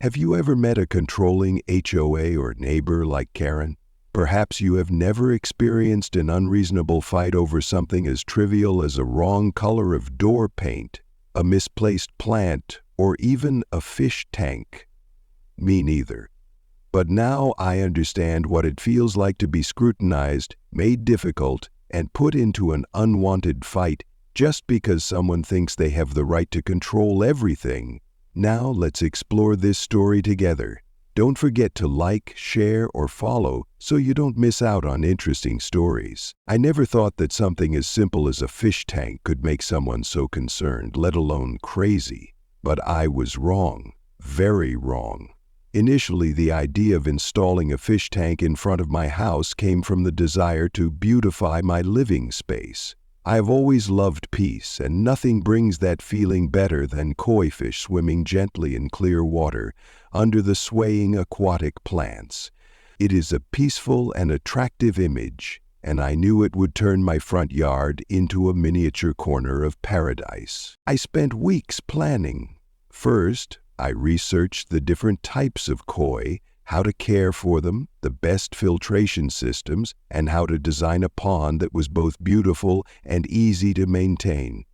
Have you ever met a controlling HOA or neighbor like Karen? Perhaps you have never experienced an unreasonable fight over something as trivial as a wrong color of door paint, a misplaced plant, or even a fish tank. Me neither. But now I understand what it feels like to be scrutinized, made difficult, and put into an unwanted fight just because someone thinks they have the right to control everything. Now let's explore this story together. Don't forget to like, share, or follow so you don't miss out on interesting stories. I never thought that something as simple as a fish tank could make someone so concerned, let alone crazy. But I was wrong, very wrong. Initially, the idea of installing a fish tank in front of my house came from the desire to beautify my living space. I have always loved peace, and nothing brings that feeling better than koi fish swimming gently in clear water under the swaying aquatic plants. It is a peaceful and attractive image, and I knew it would turn my front yard into a miniature corner of paradise. I spent weeks planning. First, I researched the different types of koi, how to care for them, the best filtration systems, and how to design a pond that was both beautiful and easy to maintain.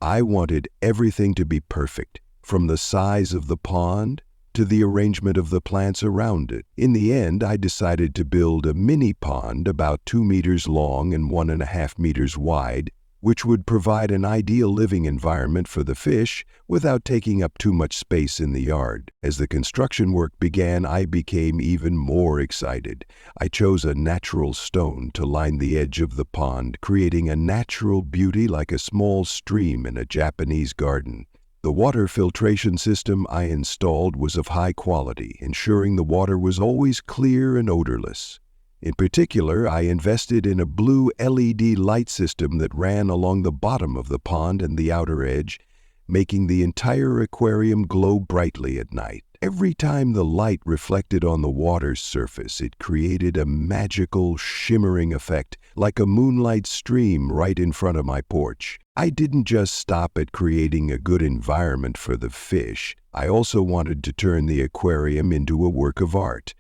I wanted everything to be perfect, from the size of the pond to the arrangement of the plants around it. In the end, I decided to build a mini pond about 2 meters long and 1.5 meters wide, which would provide an ideal living environment for the fish without taking up too much space in the yard. As the construction work began, I became even more excited. I chose a natural stone to line the edge of the pond, creating a natural beauty like a small stream in a Japanese garden. The water filtration system I installed was of high quality, ensuring the water was always clear and odorless. In particular, I invested in a blue LED light system that ran along the bottom of the pond and the outer edge, making the entire aquarium glow brightly at night. Every time the light reflected on the water's surface, it created a magical, shimmering effect, like a moonlight stream right in front of my porch. I didn't just stop at creating a good environment for the fish. I also wanted to turn the aquarium into a work of art.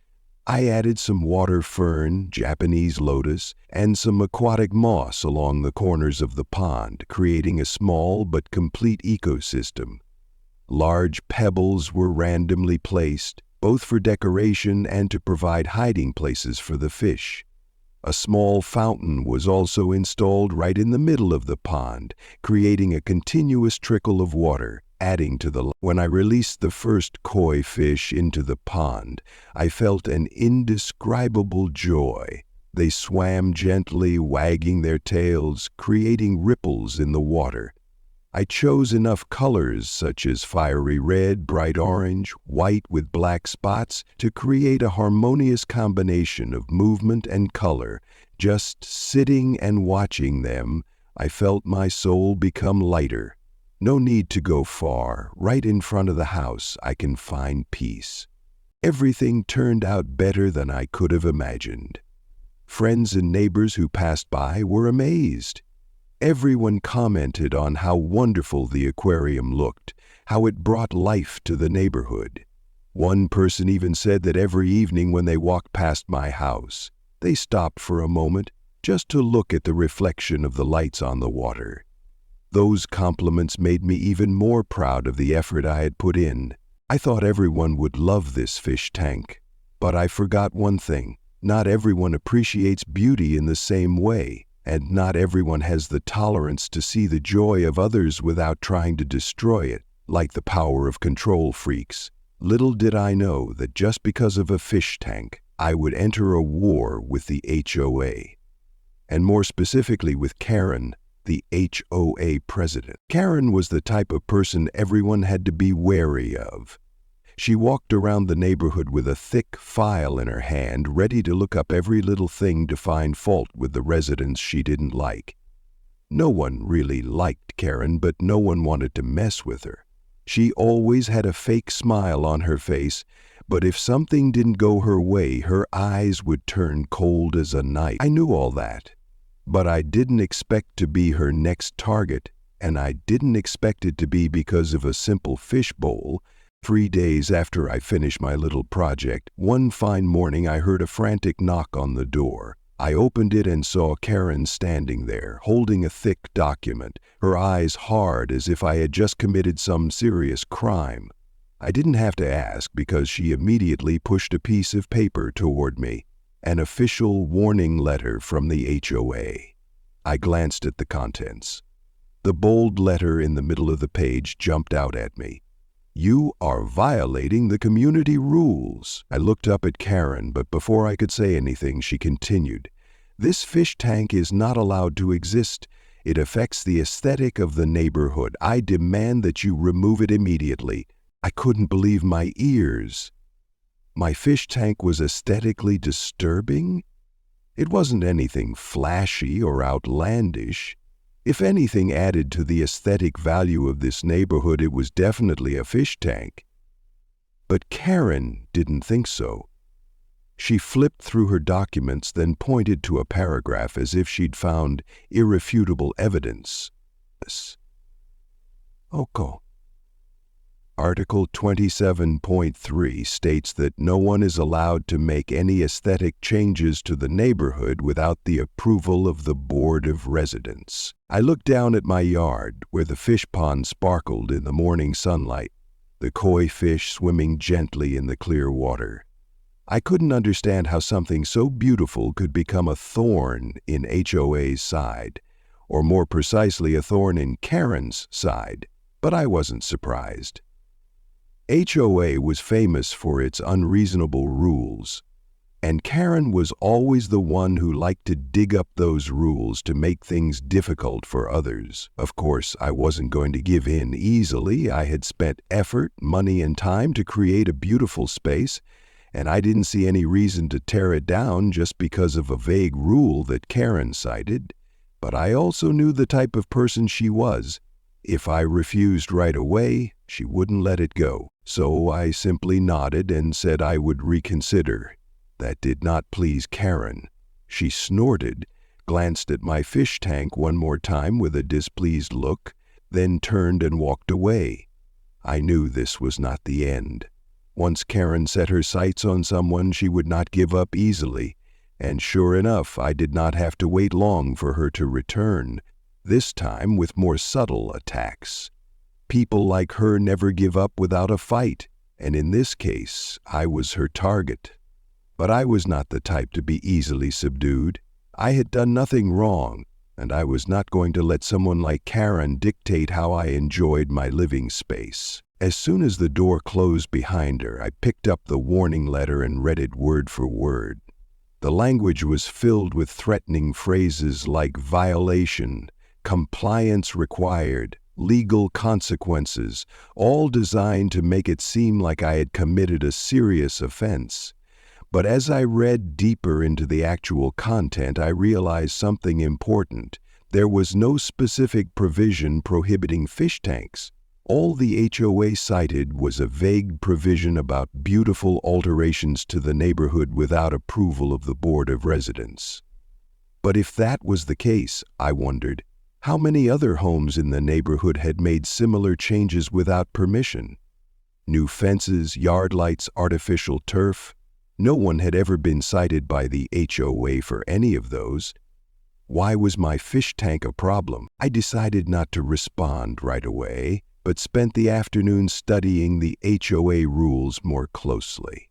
I added some water fern, Japanese lotus, and some aquatic moss along the corners of the pond, creating a small but complete ecosystem. Large pebbles were randomly placed, both for decoration and to provide hiding places for the fish. A small fountain was also installed right in the middle of the pond, creating a continuous trickle of water. Adding to the When I released the first koi fish into the pond, I felt an indescribable joy. They swam gently, wagging their tails, creating ripples in the water. I chose enough colors such as fiery red, bright orange, white with black spots to create a harmonious combination of movement and color. Just sitting and watching them, I felt my soul become lighter. No need to go far. Right in front of the house, I can find peace. Everything turned out better than I could have imagined. Friends and neighbors who passed by were amazed. Everyone commented on how wonderful the aquarium looked, how it brought life to the neighborhood. One person even said that every evening when they walked past my house, they stopped for a moment just to look at the reflection of the lights on the water. Those compliments made me even more proud of the effort I had put in. I thought everyone would love this fish tank. But I forgot one thing. Not everyone appreciates beauty in the same way, and not everyone has the tolerance to see the joy of others without trying to destroy it, like the power of control freaks. Little did I know that just because of a fish tank, I would enter a war with the HOA. And more specifically with Karen, the HOA president. Karen was the type of person everyone had to be wary of. She walked around the neighborhood with a thick file in her hand, ready to look up every little thing to find fault with the residents she didn't like. No one really liked Karen, but no one wanted to mess with her. She always had a fake smile on her face, but if something didn't go her way, her eyes would turn cold as a knife. I knew all that. But I didn't expect to be her next target, and I didn't expect it to be because of a simple fish bowl. 3 days after I finished my little project, one fine morning I heard a frantic knock on the door. I opened it and saw Karen standing there, holding a thick document, her eyes hard as if I had just committed some serious crime. I didn't have to ask because she immediately pushed a piece of paper toward me, an official warning letter from the HOA. I glanced at the contents. The bold letter in the middle of the page jumped out at me. "You are violating the community rules." I looked up at Karen, but before I could say anything, she continued, "This fish tank is not allowed to exist. It affects the aesthetic of the neighborhood. I demand that you remove it immediately." I couldn't believe my ears. My fish tank was aesthetically disturbing? It wasn't anything flashy or outlandish. If anything added to the aesthetic value of this neighborhood, it was definitely a fish tank. But Karen didn't think so. She flipped through her documents, then pointed to a paragraph as if she'd found irrefutable evidence. Okay. Article 27.3 states that no one is allowed to make any aesthetic changes to the neighborhood without the approval of the Board of Residents. I looked down at my yard, where the fish pond sparkled in the morning sunlight, the koi fish swimming gently in the clear water. I couldn't understand how something so beautiful could become a thorn in HOA's side, or more precisely a thorn in Karen's side, but I wasn't surprised. HOA was famous for its unreasonable rules, and Karen was always the one who liked to dig up those rules to make things difficult for others. Of course, I wasn't going to give in easily. I had spent effort, money, and time to create a beautiful space, and I didn't see any reason to tear it down just because of a vague rule that Karen cited. But I also knew the type of person she was. If I refused right away, she wouldn't let it go. So I simply nodded and said I would reconsider. That did not please Karen. She snorted, glanced at my fish tank one more time with a displeased look, then turned and walked away. I knew this was not the end. Once Karen set her sights on someone, she would not give up easily, and sure enough, I did not have to wait long for her to return, this time with more subtle attacks. People like her never give up without a fight, and in this case, I was her target. But I was not the type to be easily subdued. I had done nothing wrong, and I was not going to let someone like Karen dictate how I enjoyed my living space. As soon as the door closed behind her, I picked up the warning letter and read it word for word. The language was filled with threatening phrases like violation, compliance required, legal consequences, all designed to make it seem like I had committed a serious offense. But as I read deeper into the actual content, I realized something important. There was no specific provision prohibiting fish tanks. All the HOA cited was a vague provision about beautiful alterations to the neighborhood without approval of the Board of Residents. But if that was the case, I wondered, how many other homes in the neighborhood had made similar changes without permission? New fences, yard lights, artificial turf. No one had ever been cited by the HOA for any of those. Why was my fish tank a problem? I decided not to respond right away, but spent the afternoon studying the HOA rules more closely.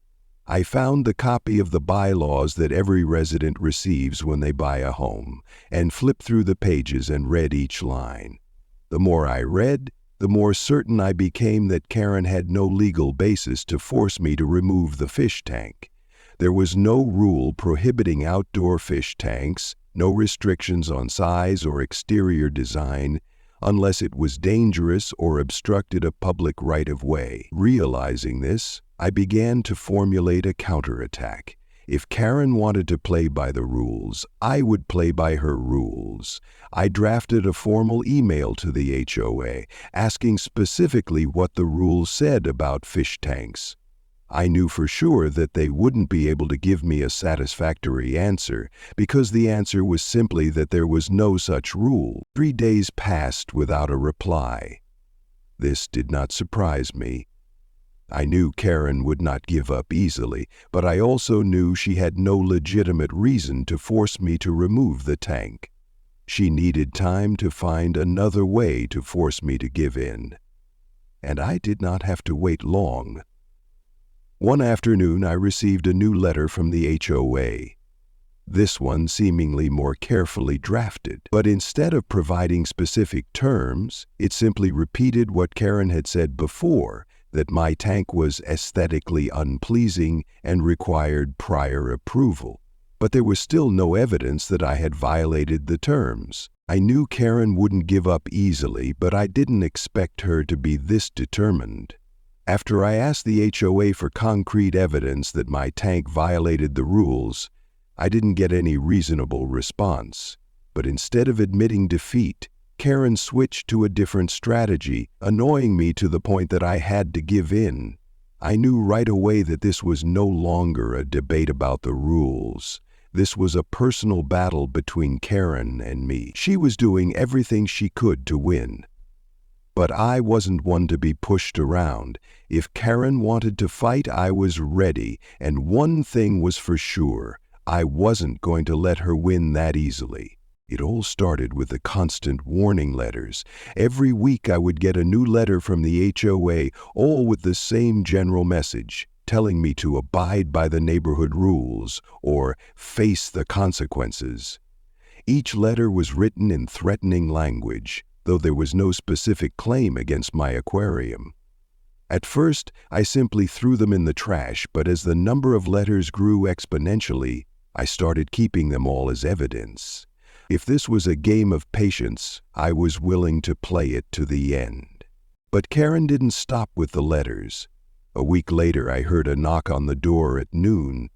I found the copy of the bylaws that every resident receives when they buy a home, and flipped through the pages and read each line. The more I read, the more certain I became that Karen had no legal basis to force me to remove the fish tank. There was no rule prohibiting outdoor fish tanks, no restrictions on size or exterior design, unless it was dangerous or obstructed a public right-of-way. Realizing this, I began to formulate a counterattack. If Karen wanted to play by the rules, I would play by her rules. I drafted a formal email to the HOA, asking specifically what the rules said about fish tanks. I knew for sure that they wouldn't be able to give me a satisfactory answer, because the answer was simply that there was no such rule. 3 days passed without a reply. This did not surprise me. I knew Karen would not give up easily, but I also knew she had no legitimate reason to force me to remove the tank. She needed time to find another way to force me to give in. And I did not have to wait long. One afternoon, I received a new letter from the HOA. This one seemingly more carefully drafted, but instead of providing specific terms, it simply repeated what Karen had said before, that my tank was aesthetically unpleasing and required prior approval. But there was still no evidence that I had violated the terms. I knew Karen wouldn't give up easily, but I didn't expect her to be this determined. After I asked the HOA for concrete evidence that my tank violated the rules, I didn't get any reasonable response. But instead of admitting defeat, Karen switched to a different strategy, annoying me to the point that I had to give in. I knew right away that this was no longer a debate about the rules. This was a personal battle between Karen and me. She was doing everything she could to win. But I wasn't one to be pushed around. If Karen wanted to fight, I was ready, and one thing was for sure. I wasn't going to let her win that easily. It all started with the constant warning letters. Every week I would get a new letter from the HOA, all with the same general message, telling me to abide by the neighborhood rules or face the consequences. Each letter was written in threatening language, though there was no specific claim against my aquarium. At first, I simply threw them in the trash, but as the number of letters grew exponentially, I started keeping them all as evidence. If this was a game of patience, I was willing to play it to the end. But Karen didn't stop with the letters. A week later, I heard a knock on the door at noon.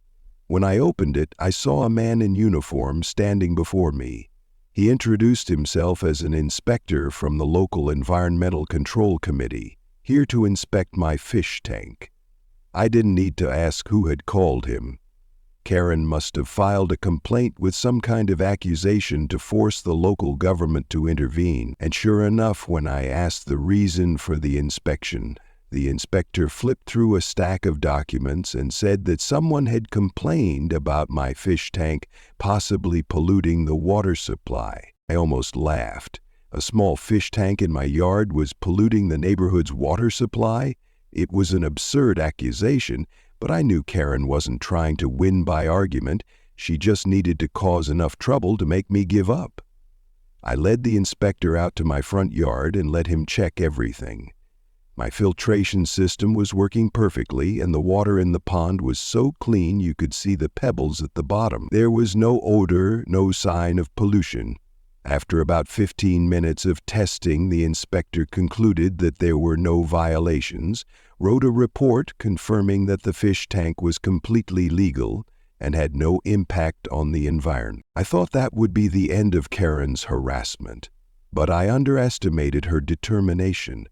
When I opened it, I saw a man in uniform standing before me. He introduced himself as an inspector from the local Environmental Control Committee, here to inspect my fish tank. I didn't need to ask who had called him. Karen must have filed a complaint with some kind of accusation to force the local government to intervene, and sure enough, when I asked the reason for the inspection, the inspector flipped through a stack of documents and said that someone had complained about my fish tank possibly polluting the water supply. I almost laughed. A small fish tank in my yard was polluting the neighborhood's water supply? It was an absurd accusation, but I knew Karen wasn't trying to win by argument. She just needed to cause enough trouble to make me give up. I led the inspector out to my front yard and let him check everything. My filtration system was working perfectly, and the water in the pond was so clean you could see the pebbles at the bottom. There was no odor, no sign of pollution. After about 15 minutes of testing, the inspector concluded that there were no violations, wrote a report confirming that the fish tank was completely legal and had no impact on the environment. I thought that would be the end of Karen's harassment, but I underestimated her determination.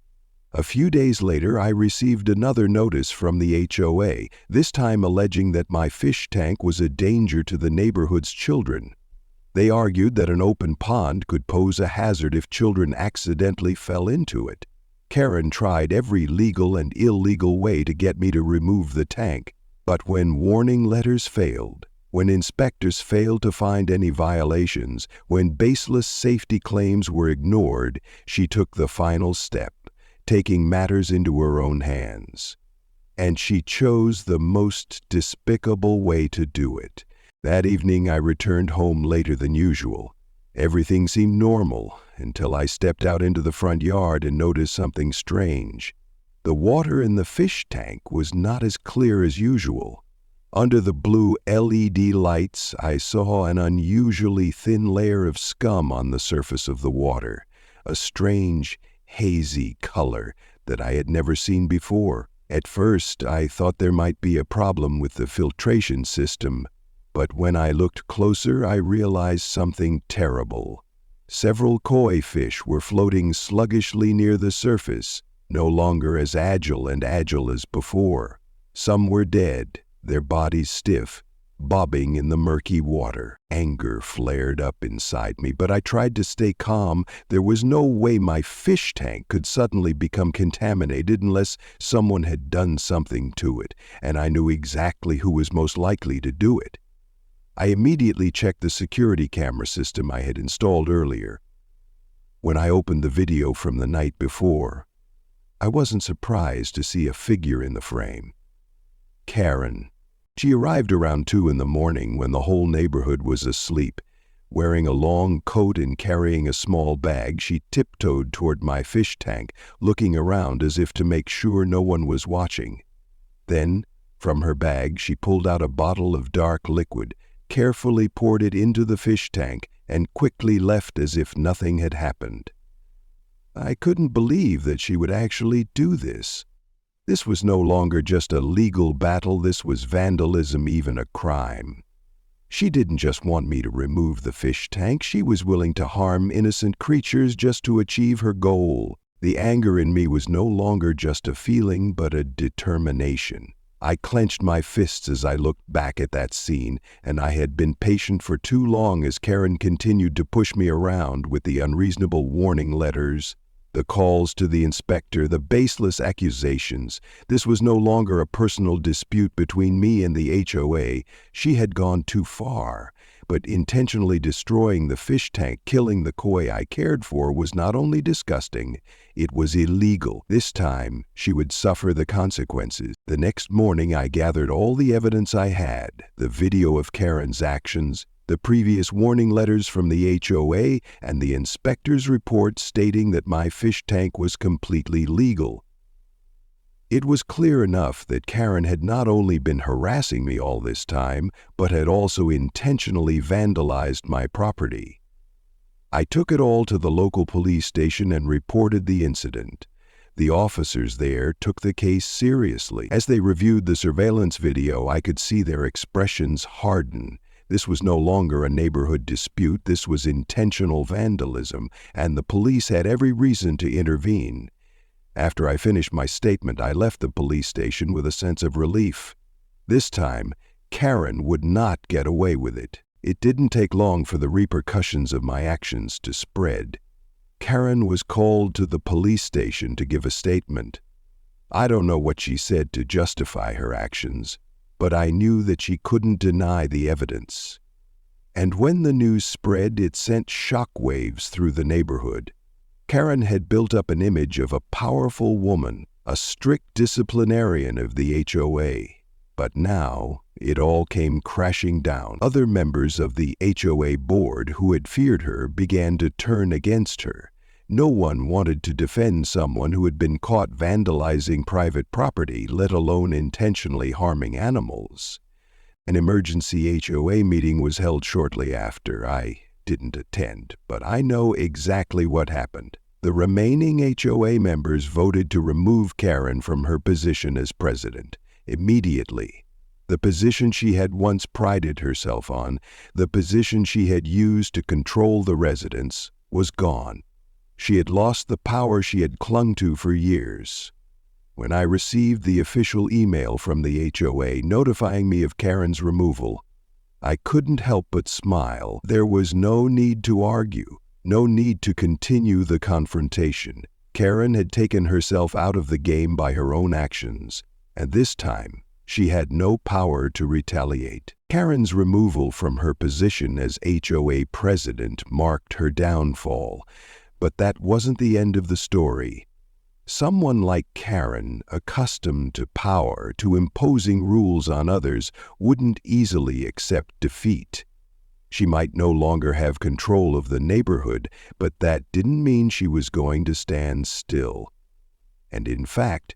A few days later, I received another notice from the HOA, this time alleging that my fish tank was a danger to the neighborhood's children. They argued that an open pond could pose a hazard if children accidentally fell into it. Karen tried every legal and illegal way to get me to remove the tank, but when warning letters failed, when inspectors failed to find any violations, when baseless safety claims were ignored, she took the final step, taking matters into her own hands. And she chose the most despicable way to do it. That evening, I returned home later than usual. Everything seemed normal until I stepped out into the front yard and noticed something strange. The water in the fish tank was not as clear as usual. Under the blue LED lights, I saw an unusually thin layer of scum on the surface of the water, a strange, hazy color that I had never seen before. At first, I thought there might be a problem with the filtration system, but when I looked closer, I realized something terrible. Several koi fish were floating sluggishly near the surface, no longer as agile as before. Some were dead, their bodies stiff, bobbing in the murky water. Anger flared up inside me, but I tried to stay calm. There was no way my fish tank could suddenly become contaminated unless someone had done something to it, and I knew exactly who was most likely to do it. I immediately checked the security camera system I had installed earlier. When I opened the video from the night before, I wasn't surprised to see a figure in the frame. Karen. She arrived around 2 in the morning when the whole neighborhood was asleep. Wearing a long coat and carrying a small bag, she tiptoed toward my fish tank, looking around as if to make sure no one was watching. Then, from her bag, she pulled out a bottle of dark liquid, carefully poured it into the fish tank, and quickly left as if nothing had happened. I couldn't believe that she would actually do this. This was no longer just a legal battle, this was vandalism, even a crime. She didn't just want me to remove the fish tank, she was willing to harm innocent creatures just to achieve her goal. The anger in me was no longer just a feeling, but a determination. I clenched my fists as I looked back at that scene, and I had been patient for too long as Karen continued to push me around with the unreasonable warning letters, the calls to the inspector, the baseless accusations. This was no longer a personal dispute between me and the HOA. She had gone too far. But intentionally destroying the fish tank, killing the koi I cared for, was not only disgusting, it was illegal. This time, she would suffer the consequences. The next morning, I gathered all the evidence I had, the video of Karen's actions, the previous warning letters from the HOA, and the inspector's report stating that my fish tank was completely legal. It was clear enough that Karen had not only been harassing me all this time, but had also intentionally vandalized my property. I took it all to the local police station and reported the incident. The officers there took the case seriously. As they reviewed the surveillance video, I could see their expressions harden. This was no longer a neighborhood dispute, this was intentional vandalism, and the police had every reason to intervene. After I finished my statement, I left the police station with a sense of relief. This time, Karen would not get away with it. It didn't take long for the repercussions of my actions to spread. Karen was called to the police station to give a statement. I don't know what she said to justify her actions, but I knew that she couldn't deny the evidence. And when the news spread, it sent shockwaves through the neighborhood. Karen had built up an image of a powerful woman, a strict disciplinarian of the HOA. But now, it all came crashing down. Other members of the HOA board who had feared her began to turn against her. No one wanted to defend someone who had been caught vandalizing private property, let alone intentionally harming animals. An emergency HOA meeting was held shortly after. I didn't attend, but I know exactly what happened. The remaining HOA members voted to remove Karen from her position as president. Immediately, the position she had once prided herself on, the position she had used to control the residents, was gone. She had lost the power she had clung to for years. When I received the official email from the HOA notifying me of Karen's removal, I couldn't help but smile. There was no need to argue, no need to continue the confrontation. Karen had taken herself out of the game by her own actions, and this time she had no power to retaliate. Karen's removal from her position as HOA president marked her downfall, but that wasn't the end of the story. Someone like Karen, accustomed to power, to imposing rules on others, wouldn't easily accept defeat. She might no longer have control of the neighborhood, but that didn't mean she was going to stand still. And in fact,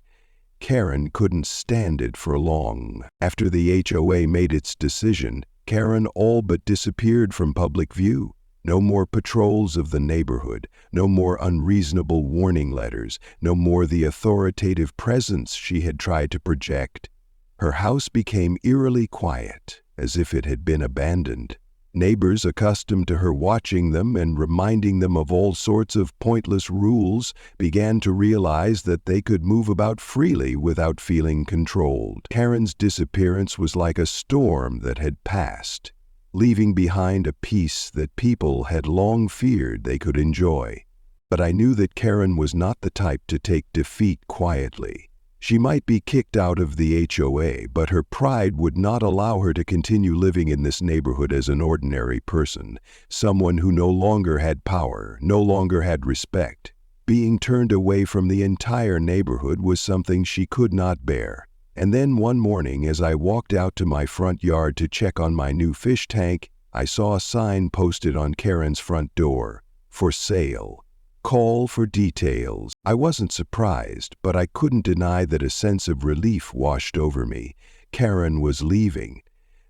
Karen couldn't stand it for long. After the HOA made its decision, Karen all but disappeared from public view. No more patrols of the neighborhood, no more unreasonable warning letters, no more the authoritative presence she had tried to project. Her house became eerily quiet, as if it had been abandoned. Neighbors accustomed to her watching them and reminding them of all sorts of pointless rules began to realize that they could move about freely without feeling controlled. Karen's disappearance was like a storm that had passed, leaving behind a peace that people had long feared they could enjoy. But I knew that Karen was not the type to take defeat quietly. She might be kicked out of the HOA, but her pride would not allow her to continue living in this neighborhood as an ordinary person, someone who no longer had power, no longer had respect. Being turned away from the entire neighborhood was something she could not bear. And then one morning, as I walked out to my front yard to check on my new fish tank, I saw a sign posted on Karen's front door, "For sale. Call for details." I wasn't surprised, but I couldn't deny that a sense of relief washed over me. Karen was leaving.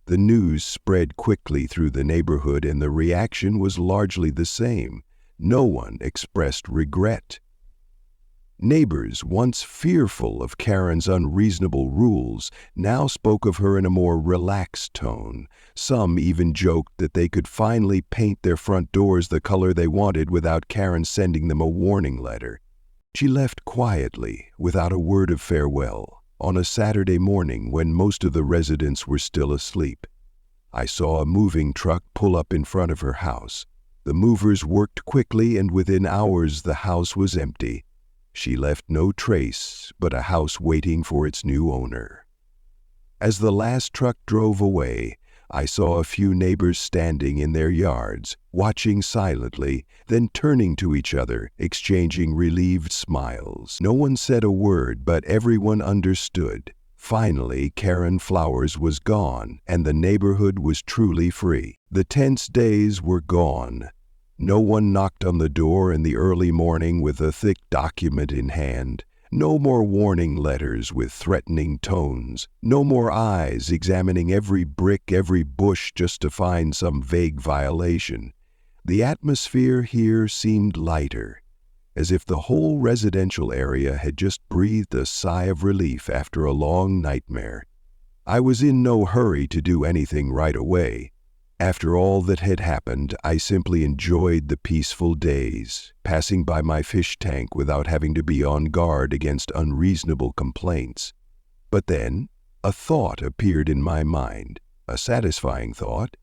The news spread quickly through the neighborhood, and the reaction was largely the same. No one expressed regret. Neighbors, once fearful of Karen's unreasonable rules, now spoke of her in a more relaxed tone. Some even joked that they could finally paint their front doors the color they wanted without Karen sending them a warning letter. She left quietly, without a word of farewell, on a Saturday morning when most of the residents were still asleep. I saw a moving truck pull up in front of her house. The movers worked quickly, and within hours the house was empty. She left no trace but a house waiting for its new owner. As the last truck drove away, I saw a few neighbors standing in their yards, watching silently, then turning to each other, exchanging relieved smiles. No one said a word, but everyone understood. Finally, Karen Flowers was gone, and the neighborhood was truly free. The tense days were gone. No one knocked on the door in the early morning with a thick document in hand. No more warning letters with threatening tones. No more eyes examining every brick, every bush just to find some vague violation. The atmosphere here seemed lighter, as if the whole residential area had just breathed a sigh of relief after a long nightmare. I was in no hurry to do anything right away. After all that had happened, I simply enjoyed the peaceful days, passing by my fish tank without having to be on guard against unreasonable complaints. But then, a thought appeared in my mind, a satisfying thought.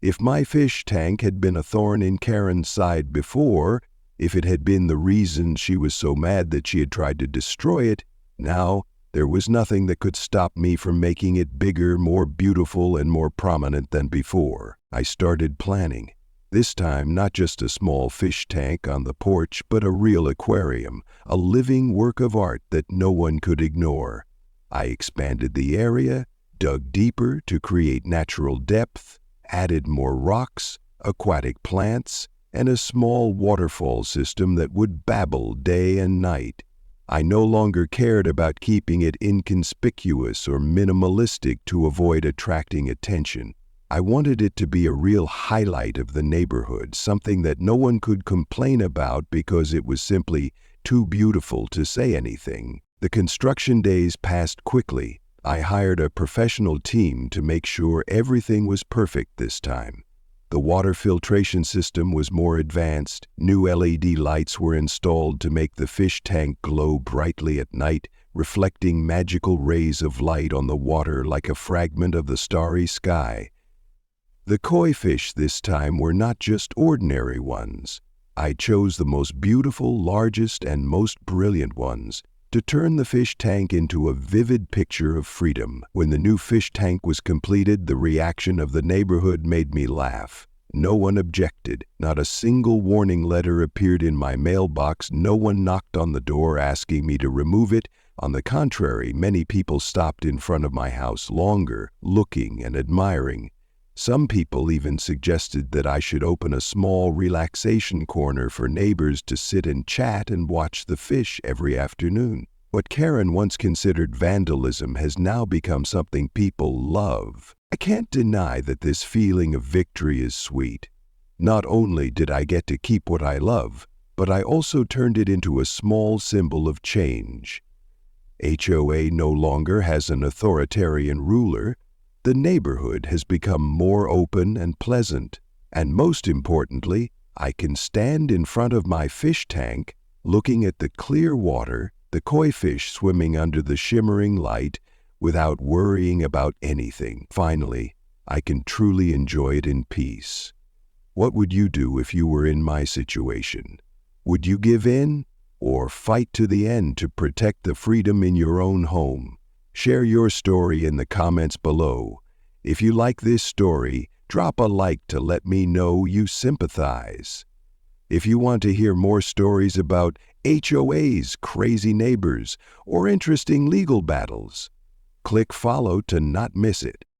If my fish tank had been a thorn in Karen's side before, if it had been the reason she was so mad that she had tried to destroy it, now there was nothing that could stop me from making it bigger, more beautiful, and more prominent than before. I started planning. This time, not just a small fish tank on the porch, but a real aquarium, a living work of art that no one could ignore. I expanded the area, dug deeper to create natural depth, added more rocks, aquatic plants, and a small waterfall system that would babble day and night. I no longer cared about keeping it inconspicuous or minimalistic to avoid attracting attention. I wanted it to be a real highlight of the neighborhood, something that no one could complain about because it was simply too beautiful to say anything. The construction days passed quickly. I hired a professional team to make sure everything was perfect this time. The water filtration system was more advanced. New LED lights were installed to make the fish tank glow brightly at night, reflecting magical rays of light on the water like a fragment of the starry sky. The koi fish this time were not just ordinary ones. I chose the most beautiful, largest, and most brilliant ones to turn the fish tank into a vivid picture of freedom. When the new fish tank was completed, the reaction of the neighborhood made me laugh. No one objected. Not a single warning letter appeared in my mailbox. No one knocked on the door asking me to remove it. On the contrary, many people stopped in front of my house longer, looking and admiring. Some people even suggested that I should open a small relaxation corner for neighbors to sit and chat and watch the fish every afternoon. What Karen once considered vandalism has now become something people love. I can't deny that this feeling of victory is sweet. Not only did I get to keep what I love, but I also turned it into a small symbol of change. HOA no longer has an authoritarian ruler. The neighborhood has become more open and pleasant. And most importantly, I can stand in front of my fish tank, looking at the clear water, the koi fish swimming under the shimmering light, without worrying about anything. Finally, I can truly enjoy it in peace. What would you do if you were in my situation? Would you give in or fight to the end to protect the freedom in your own home? Share your story in the comments below. If you like this story, drop a like to let me know you sympathize. If you want to hear more stories about HOAs, crazy neighbors, or interesting legal battles, click follow to not miss it.